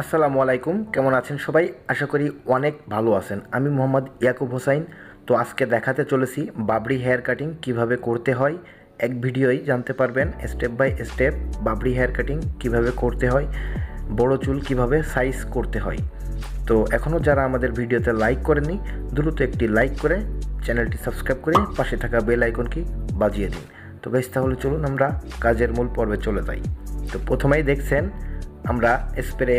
আসসালামু আলাইকুম, কেমন আছেন সবাই? আশা করি অনেক ভালো আছেন। আমি মোহাম্মদ ইয়াকুব হোসাইন। তো আজকে দেখাতে চলেছি বাবরি হেয়ার কাটিং কিভাবে করতে হয়। এক ভিডিওই জানতে পারবেন স্টেপ বাই স্টেপ বাবরি হেয়ার কাটিং কিভাবে করতে হয়, বড় চুল কিভাবে সাইজ করতে হয়। তো এখনও যারা আমাদের ভিডিওতে লাইক করেননি, দ্রুত একটি লাইক করে চ্যানেলটি সাবস্ক্রাইব করে পাশে থাকা বেল আইকনটি বাজিয়ে দিন। তো গাইস, তাহলে চলুন আমরা কাজের মূল পর্বে চলে যাই। তো প্রথমেই দেখছেন আমরা স্প্রে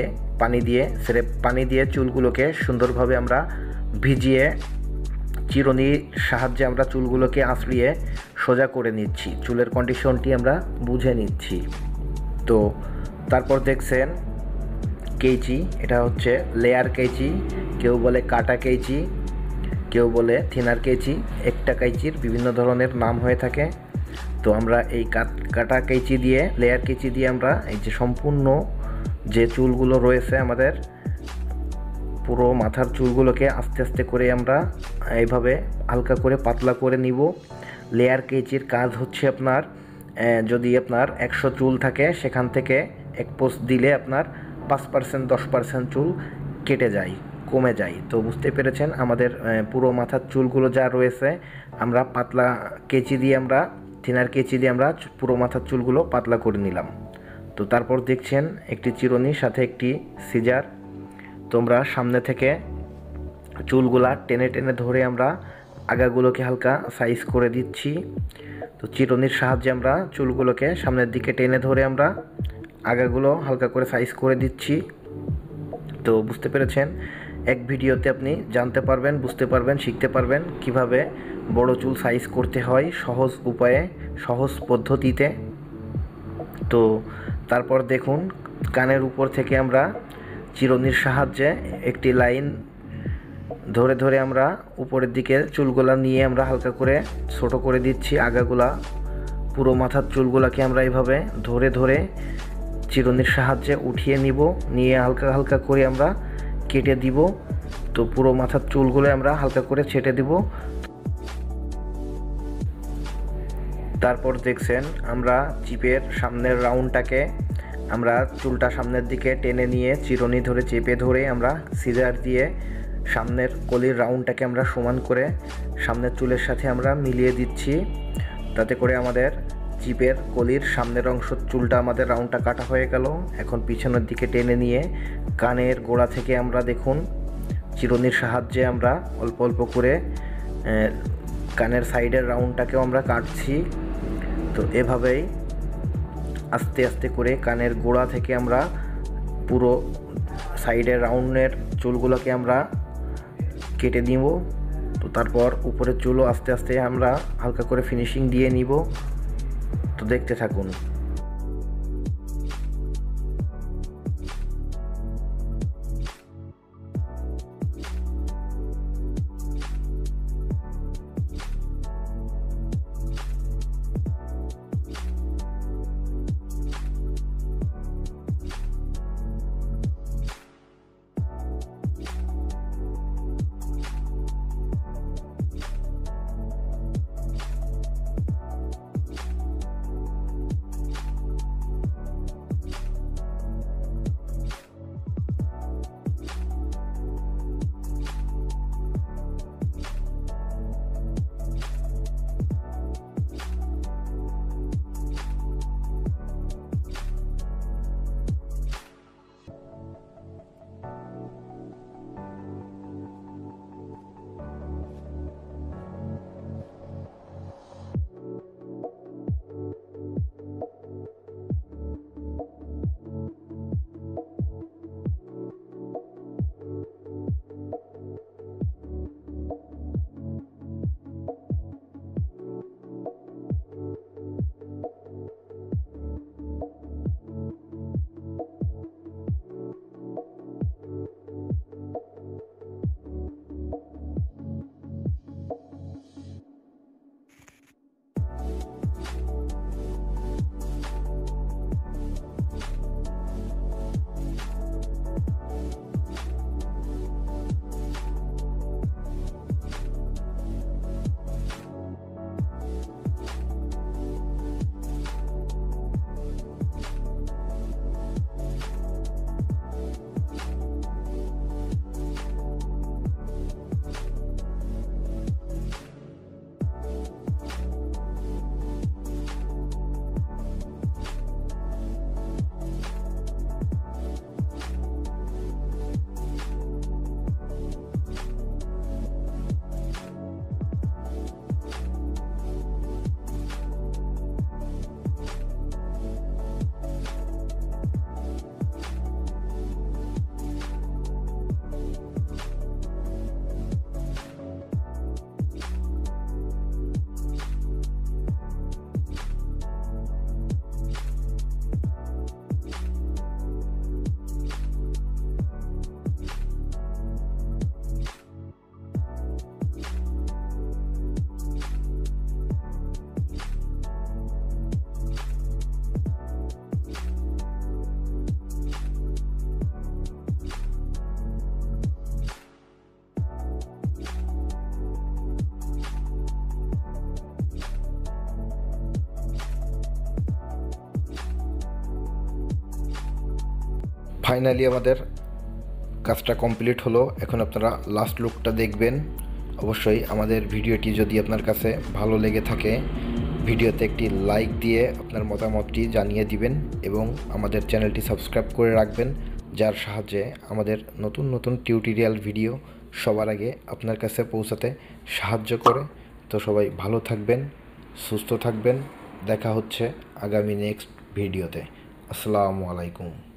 পানি দিয়ে চুলগুলোকে সুন্দরভাবে আমরা ভিজিয়ে চিরুনির সাহায্যে আমরা চুলগুলোকে আঁচড়িয়ে সোজা করে নিচ্ছি, চুলের কন্ডিশনটি আমরা বুঝে নিচ্ছি। তো তারপর দেখছেন কেঁচি, এটা হচ্ছে লেয়ার কেঁচি, কেউ বলে কাটা কেঁচি, কেউ বলে থিনার কেঁচি। একটা কেঁচির বিভিন্ন ধরনের নাম হয়ে থাকে। তো আমরা এই কাটা কেঁচি দিয়ে, লেয়ার কেঁচি দিয়ে আমরা এই যে সম্পূর্ণ যে চুলগুলো রয়েছে আমাদের পুরো মাথার চুলগুলোকে আস্তে আস্তে করে আমরা এইভাবে হালকা করে পাতলা করে নিব। লেয়ার কেঁচির কাজ হচ্ছে আপনার যদি আপনার 100 চুল থাকে সেখান থেকে এক পোস্ট দিলে আপনার 5% 10% চুল কেটে যায়, কমে যায়। তো বুঝতে পেরেছেন আমাদের পুরো মাথার চুলগুলো যা রয়েছে আমরা পাতলা কেঁচি দিয়ে, আমরা থিনার কেঁচি দিয়ে আমরা পুরো মাথার চুলগুলো পাতলা করে নিলাম। তো তারপর দেখছেন একটি চিরুনির সাথে একটি সিজার। তোমরা সামনে থেকে চুলগুলা টেনে টেনে ধরে আমরা আগাগুলোকে হালকা সাইজ করে দিচ্ছি। তো চিরুনির সাহায্যে আমরা চুলগুলোকে সামনের দিকে টেনে ধরে আমরা আগাগুলো হালকা করে সাইজ করে দিচ্ছি। তো বুঝতে পেরেছেন, এক ভিডিওতে আপনি জানতে পারবেন, বুঝতে পারবেন, শিখতে পারবেন কিভাবে বড় চুল সাইজ করতে হয় সহজ উপায়ে, সহজ পদ্ধতিতে। তো তারপর দেখুন কানের উপর থেকে আমরা চিরুনির সাহায্যে একটি লাইন ধরে ধরে আমরা উপরের দিকে চুলগুলা নিয়ে আমরা হালকা করে ছোট করে দিচ্ছি আগাগুলা। পুরো মাথার চুলগুলাকে আমরা এইভাবে ধরে ধরে চিরুনির সাহায্যে উঠিয়ে নিয়ে হালকা হালকা করে আমরা কেটে দিব। তো পুরো মাথার চুলগুলো আমরা হালকা করে ছেটে দিব। তারপর দেখছেন আমরা চিপের সামনের রাউন্ডটাকে আমরা চুলটা সামনের দিকে টেনে নিয়ে চিরুনি ধরে চেপে ধরে আমরা সিজার দিয়ে সামনের কলির রাউন্ডটাকে আমরা সমান করে সামনের চুলের সাথে আমরা মিলিয়ে দিচ্ছি। তাতে করে আমাদের চিপের কলির সামনের অংশ চুলটা আমাদের রাউন্ডটা কাটা হয়ে গেল। এখন পিছনের দিকে টেনে নিয়ে কানের গোড়া থেকে আমরা দেখুন চিরুনির সাহায্যে আমরা অল্প অল্প করে কানের সাইডের রাউন্ডটাকেও আমরা কাটছি। তো এভাবেই আস্তে আস্তে করে কানের গোড়া থেকে আমরা পুরো সাইডের রাউন্ডের চুলগুলোকে আমরা কেটে নিব। তো তারপর উপরের চুলও আস্তে আস্তে আমরা হালকা করে ফিনিশিং দিয়ে নিব। তো দেখতে থাকুন। ফাইনালি আমাদের কাজটা কমপ্লিট হলো। এখন আপনারা লাস্ট লুকটা দেখবেন। অবশ্যই আমাদের ভিডিওটি যদি আপনার কাছে ভালো লেগে থাকে, ভিডিওতে একটি লাইক দিয়ে আপনার মতামতটি জানিয়ে দিবেন এবং আমাদের চ্যানেলটি সাবস্ক্রাইব করে রাখবেন, যার সাহায্যে আমাদের নতুন নতুন টিউটোরিয়াল ভিডিও সবার আগে আপনার কাছে পৌঁছাতে সাহায্য করে। তো সবাই ভালো থাকবেন, সুস্থ থাকবেন। দেখা হচ্ছে আগামী নেক্সট ভিডিওতে। আসসালামু আলাইকুম।